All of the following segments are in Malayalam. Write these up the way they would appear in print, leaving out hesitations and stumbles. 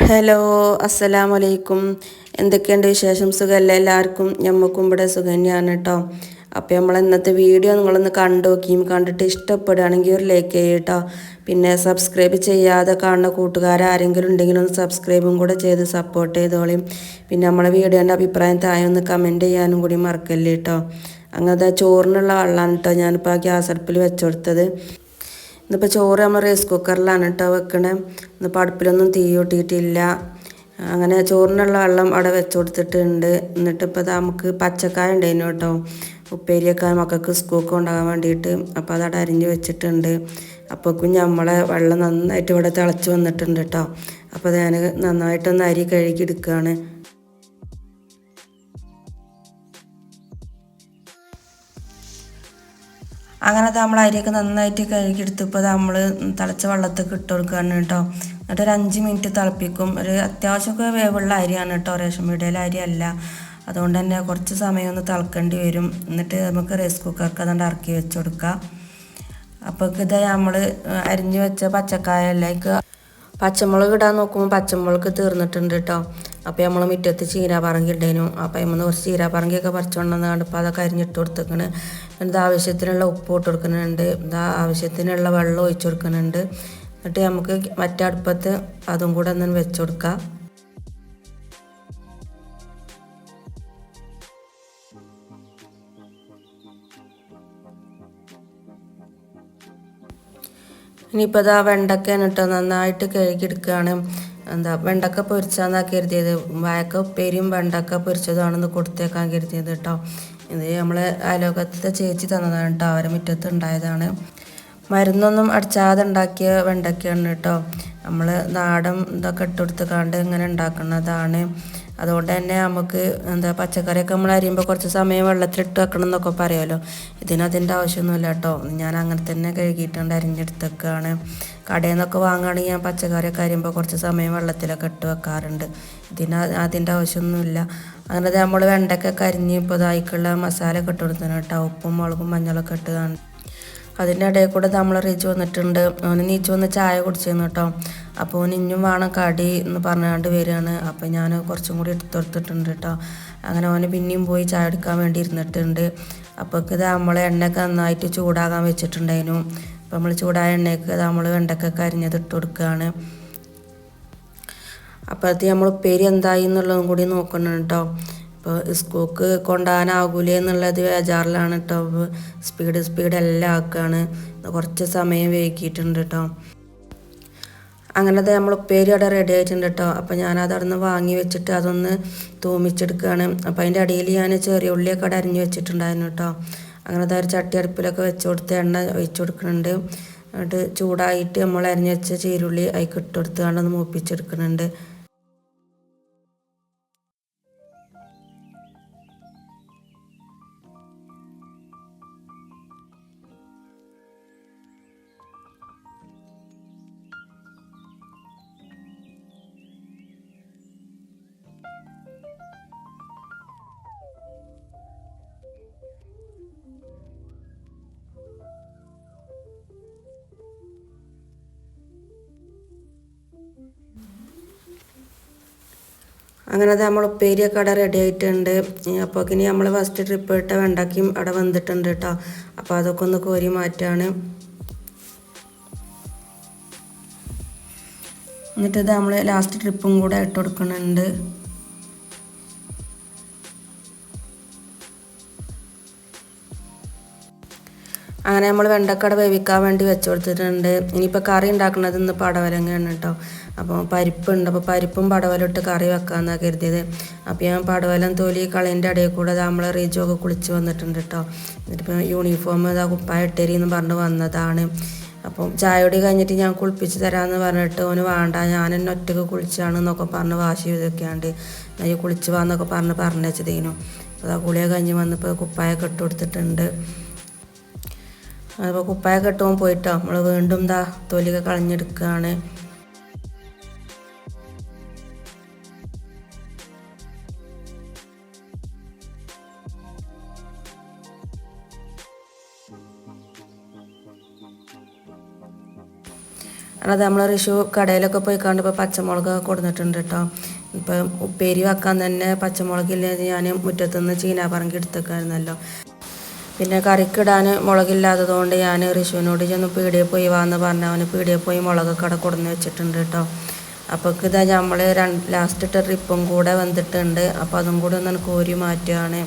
ഹലോ, അസ്സലാമു അലൈക്കും. എന്തൊക്കെയുണ്ട് വിശേഷം? സുഖമല്ലേ എല്ലാവർക്കും? ഞമ്മക്കും ഇവിടെ സുഖം തന്നെയാണ് കേട്ടോ. അപ്പോൾ നമ്മൾ ഇന്നത്തെ വീഡിയോ നിങ്ങളൊന്ന് കണ്ടോക്കിയും കണ്ടിട്ട് ഇഷ്ടപ്പെടുകയാണെങ്കിൽ ഒരു ലൈക്ക് ചെയ്യുക കേട്ടോ. പിന്നെ സബ്സ്ക്രൈബ് ചെയ്യാതെ കാണുന്ന കൂട്ടുകാരാരെങ്കിലും ഉണ്ടെങ്കിൽ ഒന്ന് സബ്സ്ക്രൈബും കൂടെ ചെയ്ത് സപ്പോർട്ട് ചെയ്തോളിയും. പിന്നെ നമ്മളെ വീഡിയോൻ്റെ അഭിപ്രായം താഴെ ഒന്ന് കമൻറ്റ് ചെയ്യാനും കൂടി മറക്കല്ലേ കേട്ടോ. അങ്ങനത്തെ ചോറിനുള്ള വെള്ളമാണ് കേട്ടോ ഞാനിപ്പോൾ ആ ഗ്യാസ് അടുപ്പിൽ വെച്ച് കൊടുത്തത്. ഇന്നിപ്പോൾ ചോറ് നമ്മൾ റൈസ് കുക്കറിലാണ് കേട്ടോ വെക്കണേ. ഇന്നിപ്പോൾ അടുപ്പിലൊന്നും തീ കൂട്ടിയിട്ടില്ല. അങ്ങനെ ചോറിനുള്ള വെള്ളം അവിടെ വെച്ച് കൊടുത്തിട്ടുണ്ട്. എന്നിട്ടിപ്പോൾ നമുക്ക് പച്ചക്കായ ഉണ്ടായിരുന്നു കേട്ടോ, ഉപ്പേരിയൊക്കെ മക്കൾക്ക് സ്കൂൾക്ക് കൊണ്ടുപോകാൻ വേണ്ടിയിട്ട്. അപ്പോൾ അതവിടെ അരിഞ്ഞ് വെച്ചിട്ടുണ്ട്. അപ്പോഴേക്കും നമ്മളെ വെള്ളം നന്നായിട്ട് ഇവിടെ തിളച്ച് വന്നിട്ടുണ്ട് കേട്ടോ. അപ്പോൾ ഞാൻ നന്നായിട്ടൊന്ന് അരി കഴുകി എടുക്കുകയാണ്. അങ്ങനെ നമ്മൾ അരിയൊക്കെ നന്നായിട്ട് കഴുകിയെടുത്തപ്പോൾ നമ്മൾ തിളച്ച വെള്ളത്തേക്ക് ഇട്ട് കൊടുക്കുകയാണ് കേട്ടോ. എന്നിട്ട് ഒരു 5 മിനിറ്റ് തിളപ്പിക്കും. ഒരു അത്യാവശ്യമൊക്കെ വേവുള്ള അരിയാണ് കേട്ടോ, റേഷൻ പീടികയിലെ അരി അല്ല. അതുകൊണ്ട് തന്നെ കുറച്ച് സമയം ഒന്ന് തിളക്കേണ്ടി വരും. എന്നിട്ട് നമുക്ക് റൈസ് കുക്കർക്ക് അതുകൊണ്ട് ഇറക്കി വെച്ച് കൊടുക്കാം. അപ്പോൾ ഇത് നമ്മൾ അരിഞ്ഞ് വെച്ച പച്ചക്കായല്ലേക്ക് പച്ചമുളക് ഇടാൻ നോക്കുമ്പോൾ പച്ചമുളക് തീർന്നിട്ടുണ്ട് കേട്ടോ. അപ്പോൾ നമ്മൾ മുറ്റത്ത് ചീരാപ്പറങ്കി ഇട്ടേനു. അപ്പോൾ നമ്മൾ കുറച്ച് ചീരാപ്പറങ്കിയൊക്കെ പറിച്ചുകൊണ്ടെന്ന് കണ്ടപ്പോൾ അതൊക്കെ അരിഞ്ഞിട്ട് കൊടുത്തേക്കണ്. ഇത് ആവശ്യത്തിനുള്ള ഉപ്പ് ഇട്ട് കൊടുക്കുന്നുണ്ട്, ഇതാ ആവശ്യത്തിനുള്ള വെള്ളം ഒഴിച്ചു കൊടുക്കുന്നുണ്ട്. എന്നിട്ട് നമുക്ക് മറ്റേ അടുപ്പത്ത് അതും കൂടെ ഒന്ന് വെച്ച് കൊടുക്കാം. ഇനിയിപ്പോൾ ഇതാ വെണ്ടയ്ക്കാണ് കേട്ടോ, നന്നായിട്ട് കഴുകിയെടുക്കുകയാണ്. വെണ്ടക്ക പൊരിച്ചാന്നാ കരുതിയത്. വാഴക്ക ഉപ്പേരിയും വെണ്ടക്ക പൊരിച്ചതാണെന്ന് കൊടുത്തേക്കാൻ കരുതിയത് കേട്ടോ. ഇത് നമ്മളെ അയലോകത്തെ ചേച്ചി തന്നതാണ് കേട്ടോ, അവരെ മുറ്റത്ത് ഉണ്ടായതാണ്. മരുന്നൊന്നും അടിച്ചാതെ ഉണ്ടാക്കിയ വെണ്ടയ്ക്കാണ് കേട്ടോ. നമ്മൾ നാടൻ ഇതൊക്കെ ഇട്ടുകൊടുത്ത് ഇങ്ങനെ ഉണ്ടാക്കുന്നതാണ്. അതുകൊണ്ട് തന്നെ നമുക്ക് പച്ചക്കറിയൊക്കെ നമ്മൾ അരിയുമ്പോൾ കുറച്ച് സമയം വെള്ളത്തിലിട്ട് വെക്കണം എന്നൊക്കെ പറയുമല്ലോ. അതിൻ്റെ ആവശ്യമൊന്നുമില്ല കേട്ടോ. ഞാൻ അങ്ങനെ തന്നെ കഴുകിയിട്ടുണ്ട്, അരിഞ്ഞെടുത്തേക്കാണ്. കടയിൽ നിന്നൊക്കെ വാങ്ങുകയാണെങ്കിൽ ഞാൻ പച്ചക്കറിയൊക്കെ അരിയുമ്പോൾ കുറച്ച് സമയം വെള്ളത്തിലൊക്കെ ഇട്ട് വെക്കാറുണ്ട്. അതിൻ്റെ ആവശ്യമൊന്നുമില്ല. അങ്ങനെ നമ്മൾ വെണ്ടയ്ക്കൊക്കെ അരിഞ്ഞ് ഇപ്പോൾ ഇതായിക്കുള്ള മസാല ഒക്കെ ഇട്ട് കൊടുത്തതാണ് കേട്ടോ. ഉപ്പും മുളകും മഞ്ഞളൊക്കെ ഇട്ട് അതിൻ്റെ ഇടയിൽ കൂടെ നമ്മൾ റിച്ച് വന്നിട്ടുണ്ട്. അവന് നീച്ച് വന്ന് ചായ കുടിച്ചിരുന്നു കേട്ടോ. അപ്പോൾ അവന് ഇനിയും വേണം കടി എന്ന് പറഞ്ഞുകൊണ്ട് വരികയാണ്. അപ്പോൾ ഞാൻ കുറച്ചും കൂടി എടുത്തെടുത്തിട്ടുണ്ട് കേട്ടോ. അങ്ങനെ അവന് പിന്നെയും പോയി ചായ എടുക്കാൻ വേണ്ടി ഇരുന്നിട്ടുണ്ട്. അപ്പോഴേക്ക് ഇത് നമ്മൾ എണ്ണയൊക്കെ നന്നായിട്ട് ചൂടാകാൻ വെച്ചിട്ടുണ്ടായിരുന്നു. അപ്പോൾ നമ്മൾ ചൂടായ എണ്ണയ്ക്ക് നമ്മൾ വെണ്ടയ്ക്കൊക്കെ അരിഞ്ഞത് ഇട്ട് കൊടുക്കുകയാണ്. അപ്പോഴത്തേക്ക് നമ്മൾ ഉപ്പേരി എന്തായി എന്നുള്ളതും കൂടി നോക്കണം കേട്ടോ. ഇപ്പോൾ സ്കൂൾക്ക് കൊണ്ടുപോകാനാകൂലേ എന്നുള്ളത് ബേജാറിലാണ് കേട്ടോ. സ്പീഡ് എല്ലാം ആക്കുകയാണ്. കുറച്ച് സമയം വൈകിയിട്ടുണ്ട് കേട്ടോ. അങ്ങനത്തെ നമ്മൾ ഉപ്പേരി അവിടെ റെഡി ആയിട്ടുണ്ട് കേട്ടോ. അപ്പോൾ ഞാനത് അവിടെ നിന്ന് വാങ്ങി വെച്ചിട്ട് അതൊന്ന് തൂമിച്ചെടുക്കുകയാണ്. അപ്പോൾ അതിൻ്റെ അടിയിൽ ഞാൻ ചെറിയ ഉള്ളിയൊക്കെ അവിടെ അരിഞ്ഞ് വെച്ചിട്ടുണ്ടായിരുന്നു കേട്ടോ. അങ്ങനത്തെ ഒരു ചട്ടി അടുപ്പിലൊക്കെ വെച്ച് കൊടുത്ത് എണ്ണ ഒഴിച്ച് കൊടുക്കുന്നുണ്ട്. എന്നിട്ട് ചൂടായിട്ട് നമ്മൾ അരിഞ്ഞ് വെച്ച ചീരുള്ളി അതിലേക്ക് ഇട്ട് കൊടുത്തുകൊണ്ട് ഒന്ന് മൂപ്പിച്ചെടുക്കുന്നുണ്ട്. അങ്ങനെ നമ്മൾ ഉപ്പേരിയൊക്കെ അവിടെ റെഡി ആയിട്ടുണ്ട്. അപ്പോൾ ഇനി നമ്മൾ ഫസ്റ്റ് ട്രിപ്പ് ഇട്ട വെണ്ടയ്ക്കും അവിടെ വന്നിട്ടുണ്ട് കേട്ടോ. അപ്പോൾ അതൊക്കെ ഒന്ന് കോരി മാറ്റാണ്. എന്നിട്ട് ഇത് നമ്മൾ ലാസ്റ്റ് ട്രിപ്പും കൂടെ ഇട്ട് കൊടുക്കുന്നുണ്ട്. അങ്ങനെ നമ്മൾ വെണ്ടക്കട വേവിക്കാൻ വേണ്ടി വെച്ച് കൊടുത്തിട്ടുണ്ട്. ഇനിയിപ്പോൾ കറി ഉണ്ടാക്കുന്നത് ഇന്ന് പടവലങ്ങയാണ് കേട്ടോ. അപ്പോൾ പരിപ്പുണ്ട്. അപ്പോൾ പരിപ്പും പടവലിട്ട് കറി വെക്കാമെന്നാണ് കരുതിയത്. അപ്പോൾ ഞാൻ പടവലം തൊലി കളീൻ്റെ ഇടയിൽ കൂടെ നമ്മൾ റീജൊക്കെ കുളിച്ച് വന്നിട്ടുണ്ട് കേട്ടോ. എന്നിട്ടിപ്പോൾ യൂണിഫോം ഇതാ കുപ്പായ ഇട്ടേരി എന്ന് പറഞ്ഞ് വന്നതാണ്. അപ്പം ചായയോടി കഴിഞ്ഞിട്ട് ഞാൻ കുളിപ്പിച്ച് തരാമെന്ന് പറഞ്ഞിട്ട് ഓന് വേണ്ട, ഞാൻ എന്നെ ഒറ്റയ്ക്ക് കുളിച്ചാണെന്നൊക്കെ പറഞ്ഞ് വാശി ചെയ്തൊക്കെയാണ്ട് ഞാൻ കുളിച്ച് വാന്നൊക്കെ പറഞ്ഞ് വെച്ചതേനു. അപ്പോൾ ആ കുളിയൊക്കെ കഴിഞ്ഞ് വന്നപ്പോൾ കുപ്പായൊക്കെ ഇട്ട് കൊടുത്തിട്ടുണ്ട്. അപ്പോൾ കുപ്പായൊക്കെ ഇട്ടുമ്പോൾ പോയിട്ടോ നമ്മൾ വീണ്ടും തൊലിയൊക്കെ കളഞ്ഞെടുക്കുകയാണ്. അത് നമ്മൾ റിഷു കടയിലൊക്കെ പോയി കണ്ട് ഇപ്പോൾ പച്ചമുളക് കൊടുത്തിട്ടുണ്ട് കേട്ടോ. ഇപ്പം ഉപ്പേരി വെക്കാൻ തന്നെ പച്ചമുളകില്ലാതെ ഞാൻ മുറ്റത്തുനിന്ന് ചീനാപ്പറങ്കി എടുത്തേക്കായിരുന്നല്ലോ. പിന്നെ കറിക്കിടാൻ മുളകില്ലാത്തത് കൊണ്ട് ഞാൻ റിഷുവിനോട് ചെന്ന് പീടികയിൽ പോയി വാന്ന് പറഞ്ഞ അവന് പീടികയിൽ പോയി മുളകൊക്കെ അവിടെ കൊടുന്ന് വെച്ചിട്ടുണ്ട് കേട്ടോ. അപ്പോൾ ഇതാ നമ്മൾ ലാസ്റ്റ് ഇട്ട ട്രിപ്പും കൂടെ വന്നിട്ടുണ്ട്. അപ്പോൾ അതും കൂടി ഒന്ന് കോരി മാറ്റുകയാണ്.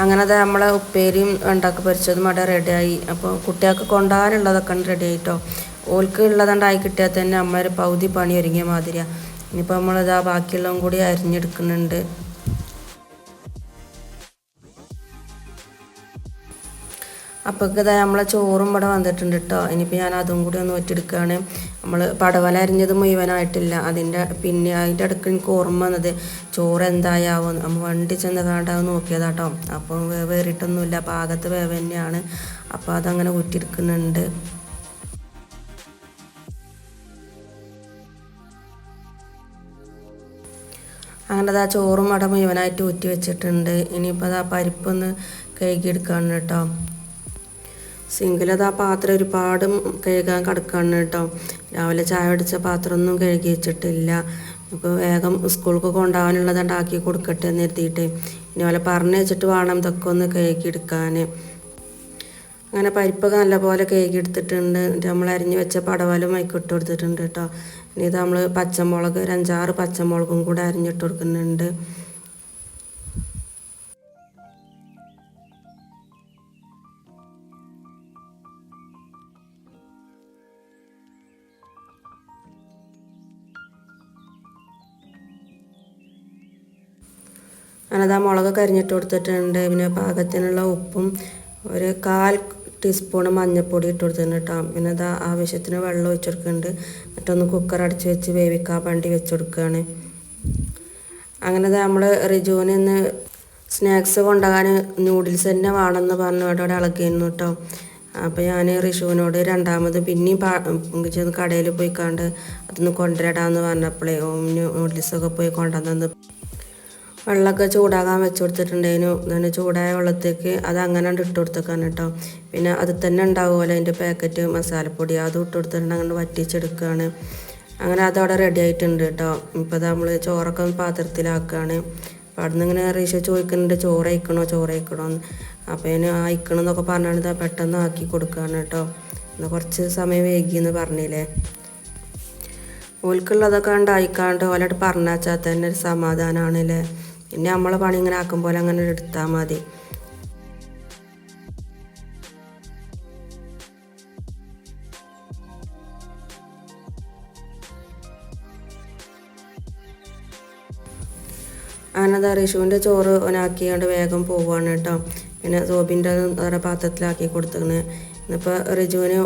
അങ്ങനെ അത് നമ്മളെ ഉപ്പേരിയും വെണ്ടക്ക പൊരിച്ചതും അവിടെ റെഡിയായി. അപ്പോൾ കുട്ടികൾക്ക് കൊണ്ടുപോകാനുള്ളതൊക്കെ റെഡി ആയിട്ടോ. ഓൾക്ക് ഉള്ളതുണ്ടായി കിട്ടിയാൽ തന്നെ അമ്മ ഒരു പകുതി പണി ഒരുങ്ങിയ മാതിരിയാണ്. ഇനിയിപ്പോൾ നമ്മളിതാ ബാക്കിയുള്ളതും കൂടി അരിഞ്ഞെടുക്കുന്നുണ്ട്. അപ്പോൾ ഇതാ നമ്മളെ ചോറും ഇവിടെ വന്നിട്ടുണ്ട് കേട്ടോ. ഇനിയിപ്പോൾ ഞാൻ അതും കൂടി ഒന്ന് ഒറ്റെടുക്കുകയാണ്. നമ്മൾ പടവല അരിഞ്ഞത് മുഴുവനായിട്ടില്ല. അതിൻ്റെ അടുക്ക് എനിക്ക് ഓർമ്മ വന്നത് ചോറ് എന്തായാവും നമ്മൾ വണ്ടി ചെന്ന് കാണാൻ നോക്കിയതാട്ടോ. അപ്പോൾ വേറിട്ടൊന്നുമില്ല, പാകത്ത് വേവ് തന്നെയാണ്. അപ്പോൾ അതങ്ങനെ ഊറ്റിയെടുക്കുന്നുണ്ട്. അങ്ങനെ അതാ ചോറും അവിടെ മുഴുവനായിട്ട് ഊറ്റി വെച്ചിട്ടുണ്ട്. ഇനിയിപ്പോൾ അതാ പരിപ്പൊന്ന് കഴുകിയെടുക്കുകയാണ് കേട്ടോ. സിങ്കിലത് ആ പാത്രം ഒരുപാട് കഴുകാൻ കിടക്കുകയാണ് കേട്ടോ. രാവിലെ ചായ അടിച്ച പാത്രമൊന്നും കഴുകി വെച്ചിട്ടില്ല. ഇപ്പോൾ വേഗം സ്കൂൾക്ക് കൊണ്ടുപോകാനുള്ളത് ഉണ്ടാക്കി കൊടുക്കട്ടെ എന്ന് കരുതിയിട്ട് ഇനി പോലെ പറഞ്ഞു വെച്ചിട്ട് വേണം ഇതൊക്കെ ഒന്ന് കഴുകിയെടുക്കാൻ. അങ്ങനെ പരിപ്പൊക്കെ നല്ലപോലെ കഴുകിയെടുത്തിട്ടുണ്ട്. നമ്മൾ അരിഞ്ഞ് വെച്ച പടവലും മൈക്കിട്ട് കൊടുത്തിട്ടുണ്ട് കേട്ടോ. ഇനി ഇത് നമ്മൾ പച്ചമുളക് ഒരു 5-6 പച്ചമുളകും കൂടെ അരിഞ്ഞിട്ട് കൊടുക്കുന്നുണ്ട്. അങ്ങനെ ആ മുളക് കരിഞ്ഞിട്ട് കൊടുത്തിട്ടുണ്ട്. പിന്നെ പാകത്തിനുള്ള ഉപ്പും ഒരു 1/4 ടീസ്പൂൺ മഞ്ഞൾപ്പൊടി ഇട്ട് കൊടുത്തിട്ടുണ്ട് കേട്ടോ. പിന്നെ അത് ആവശ്യത്തിന് വെള്ളം ഒഴിച്ച് കൊടുക്കുന്നുണ്ട്. എന്നിട്ടൊന്ന് കുക്കർ അടച്ച് വെച്ച് വേവിക്കാൻ വേണ്ടി വെച്ച് കൊടുക്കുകയാണ്. അങ്ങനെ നമ്മൾ റിജുവിന് ഇന്ന് സ്നാക്സ് കൊണ്ടുപോകാൻ നൂഡിൽസ് തന്നെ വേണമെന്ന് പറഞ്ഞു അവിടെ ഇളകിയിരുന്നു കേട്ടോ. അപ്പോൾ ഞാൻ റിഷുവിനോട് രണ്ടാമത് പിന്നെയും ചെന്ന് കടയിൽ പോയി കണ്ട് അതൊന്ന് കൊണ്ടുവരാടാന്ന് പറഞ്ഞപ്പോഴേ നൂഡിൽസൊക്കെ പോയി കൊണ്ടുവന്നു. വെള്ളമൊക്കെ ചൂടാകാൻ വെച്ച് കൊടുത്തിട്ടുണ്ടായിരുന്നു. അങ്ങനെ ചൂടായ വെള്ളത്തേക്ക് അത് അങ്ങനെ ഇട്ട് കൊടുത്തേക്കാണ് കേട്ടോ. പിന്നെ അത് തന്നെ ഉണ്ടാവുമല്ലോ അതിൻ്റെ പാക്കറ്റ് മസാലപ്പൊടി, അതും ഇട്ട് കൊടുത്തിട്ടുണ്ട്. അങ്ങനെ വറ്റിച്ചെടുക്കുകയാണ്. അങ്ങനെ അതവിടെ റെഡി ആയിട്ടുണ്ട് കേട്ടോ. ഇപ്പോൾ നമ്മൾ ചോറൊക്കെ പാത്രത്തിലാക്കുകയാണ്. അപ്പോൾ അവിടെ നിന്ന് ഇങ്ങനെ റീഷ ചോദിക്കുന്നുണ്ട് ചോറ് അയക്കണോ എന്ന്. അപ്പോൾ ഞാൻ അയക്കണം എന്നൊക്കെ പറഞ്ഞാണ് പെട്ടെന്ന് ആക്കി കൊടുക്കുകയാണ് കേട്ടോ. എന്നാൽ കുറച്ച് സമയം വൈകിയെന്ന് പറഞ്ഞില്ലേ. ഓൽക്കുള്ളതൊക്കെ ഉണ്ടായിക്കാണ്ട് ഓലോട്ട് പറഞ്ഞാച്ചാൽ തന്നെ ഒരു സമാധാനമാണല്ലേ. പിന്നെ നമ്മളെ പണി ഇങ്ങനെ ആക്കും പോലെ അങ്ങനെ എടുത്താൽ മതി. അങ്ങനെ റിഷുവിൻ്റെ ചോറ് ഓനാക്കിയാണ്ട് വേഗം പോവുകയാണ് കേട്ടോ. പിന്നെ സോബിൻ്റെ വേറെ പാത്രത്തിലാക്കി കൊടുത്തിരുന്നു. ഇന്നിപ്പോൾ റിജുവിന്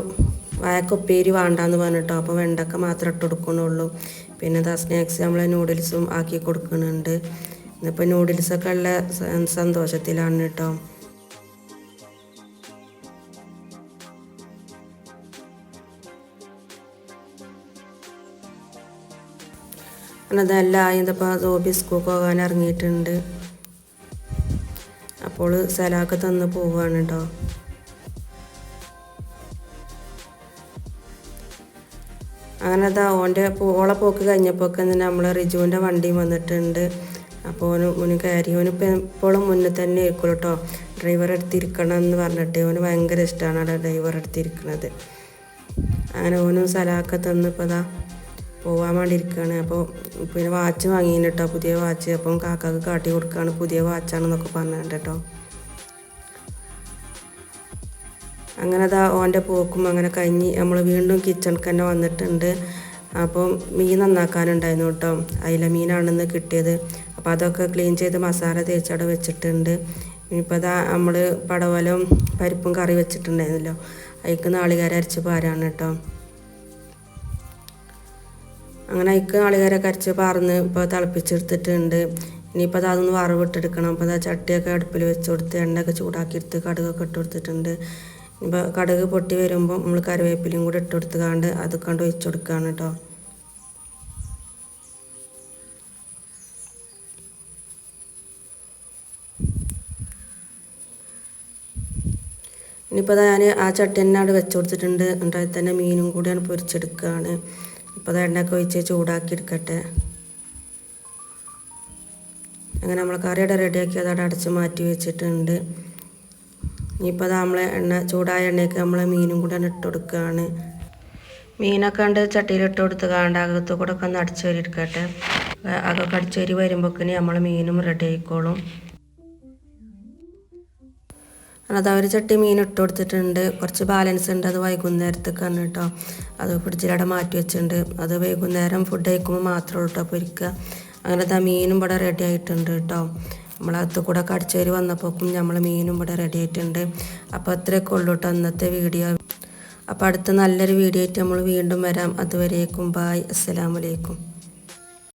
വായക്കൊപ്പേരി വേണ്ടാന്ന് പറഞ്ഞിട്ടോ. അപ്പോൾ വെണ്ടക്ക മാത്രം ഇട്ട് കൊടുക്കണുള്ളൂ. പിന്നെ സ്നാക്സ് നമ്മൾ നൂഡിൽസും ആക്കി കൊടുക്കുന്നുണ്ട്. ഇന്നിപ്പോൾ നൂഡിൽസൊക്കെ ഉള്ള സന്തോഷത്തിലാണ് കേട്ടോ. അതെല്ലാം ആയതിപ്പോൾ സോബി സ്കൂൾക്ക് പോകാൻ ഇറങ്ങിയിട്ടുണ്ട്. അപ്പോൾ സലാക്ക് തന്ന് പോവുകയാണ് കേട്ടോ. അങ്ങനെ ഓളെ പോക്ക് കഴിഞ്ഞപ്പോൾ തന്നെ നമ്മൾ റിജുവിൻ്റെ വണ്ടിയും വന്നിട്ടുണ്ട്. അപ്പോൾ ഓന് കയറി. ഓനിപ്പോൾ എപ്പോഴും മുന്നിൽ തന്നെ ഇരിക്കും കേട്ടോ. ഡ്രൈവർ എടുത്തിരിക്കണം എന്ന് പറഞ്ഞിട്ട് ഓന് ഭയങ്കര ഇഷ്ടമാണ് അവിടെ ഡ്രൈവർ എടുത്തിരിക്കുന്നത്. അങ്ങനെ ഓനും സലാക്ക തന്ന് ഇപ്പോൾ അതാ പോകാൻ വേണ്ടി ഇരിക്കുകയാണ്. അപ്പോൾ പിന്നെ വാച്ച് വാങ്ങിയിന് കേട്ടോ, പുതിയ വാച്ച്. അപ്പം കാക്കാക്ക് കാട്ടി കൊടുക്കുകയാണ് പുതിയ വാച്ചാണെന്നൊക്കെ പറഞ്ഞിട്ട് കേട്ടോ. അങ്ങനെ അതാ ഓൻ്റെ പോക്കും അങ്ങനെ കഴിഞ്ഞ് നമ്മൾ വീണ്ടും കിച്ചണിക്ക് തന്നെ വന്നിട്ടുണ്ട്. അപ്പം മീൻ നന്നാക്കാനുണ്ടായിരുന്നു കേട്ടോ. അയില മീനാണെന്ന് കിട്ടിയത്. അപ്പോൾ അതൊക്കെ ക്ലീൻ ചെയ്ത് മസാല തേച്ചവിടെ വെച്ചിട്ടുണ്ട്. ഇനിയിപ്പോൾ അതാ നമ്മൾ പടവലവും പരിപ്പും കറി വെച്ചിട്ടുണ്ടായിരുന്നല്ലോ, അതിക്ക് നാളികേരം അരച്ച് പാരാണ് കേട്ടോ. അങ്ങനെ അതിക്ക് നാളികേരമൊക്കെ അരച്ച് പാർന്ന് ഇപ്പോൾ തിളപ്പിച്ചെടുത്തിട്ടുണ്ട്. ഇനിയിപ്പോൾ അതൊന്ന് വറവിട്ടെടുക്കണം. അപ്പോൾ അതാ ചട്ടിയൊക്കെ അടുപ്പിൽ വെച്ച് കൊടുത്ത് എണ്ണയൊക്കെ ചൂടാക്കിയെടുത്ത് കടുകൊക്കെ ഇട്ട് കൊടുത്തിട്ടുണ്ട്. ഇപ്പോൾ കടുക് പൊട്ടി വരുമ്പോൾ നമ്മൾ കറിവേപ്പിലയും കൂടെ ഇട്ട് കൊടുത്തുകൊണ്ട് അത് കണ്ട് ഒഴിച്ചു കൊടുക്കുകയാണ് കേട്ടോ. ഇനിയിപ്പോൾ ഞാൻ ആ ചട്ടി തന്നെ അവിടെ വെച്ച് കൊടുത്തിട്ടുണ്ട്. എന്നിട്ട് അതിൽ തന്നെ മീനും കൂടിയാണ് പൊരിച്ചെടുക്കുകയാണ്. ഇപ്പോൾ അത് എണ്ണയൊക്കെ ഒഴിച്ച് ചൂടാക്കി എടുക്കട്ടെ. അങ്ങനെ നമ്മൾ കറിയുടെ റെഡിയാക്കി അതവിടെ അടച്ച് മാറ്റി വെച്ചിട്ടുണ്ട്. ഇനിയിപ്പോൾ അത് നമ്മളെ ചൂടായ എണ്ണയ്ക്ക് നമ്മൾ മീനും കൂടെ ഇട്ട് കൊടുക്കുകയാണ്. മീനൊക്കെ കണ്ട് ചട്ടിയിലിട്ട് കൊടുത്ത് കാണ്ട് അകത്ത് കൂടെ ഒക്കെ ഒന്ന് അടിച്ചു വരി എടുക്കട്ടെ. അതൊക്കെ അടിച്ചു വരി വരുമ്പോഴേക്കിന് നമ്മൾ മീനും റെഡി ആയിക്കോളും. അത് ഒരു ചട്ടി മീൻ ഇട്ട് കൊടുത്തിട്ടുണ്ട്. കുറച്ച് ബാലൻസ് ഉണ്ട്. അത് വൈകുന്നേരത്തേക്കാണ് കേട്ടോ. അത് ഫ്രിഡ്ജിലവിടെ മാറ്റി വെച്ചിട്ടുണ്ട്. അത് വൈകുന്നേരം ഫുഡ് കഴിക്കുമ്പോൾ മാത്രമേ കേട്ടോ പൊരിക്കുക. അങ്ങനത്തെ ആ മീനും ഇവിടെ റെഡി ആയിട്ടുണ്ട് കേട്ടോ. നമ്മളകത്ത് കൂടെ കടിച്ചു വരി വന്നപ്പോഴേക്കും നമ്മൾ മീനും ഇവിടെ റെഡി ആയിട്ടുണ്ട്. അപ്പോൾ അത്രയൊക്കെ ഉള്ളൂ കേട്ടോ ഇന്നത്തെ വീഡിയോ. അപ്പോൾ അടുത്ത നല്ലൊരു വീഡിയോ ആയിട്ട് നമ്മൾ വീണ്ടും വരാം. അതുവരേക്കും ബായ്. അസ്സലാമു അലൈക്കും.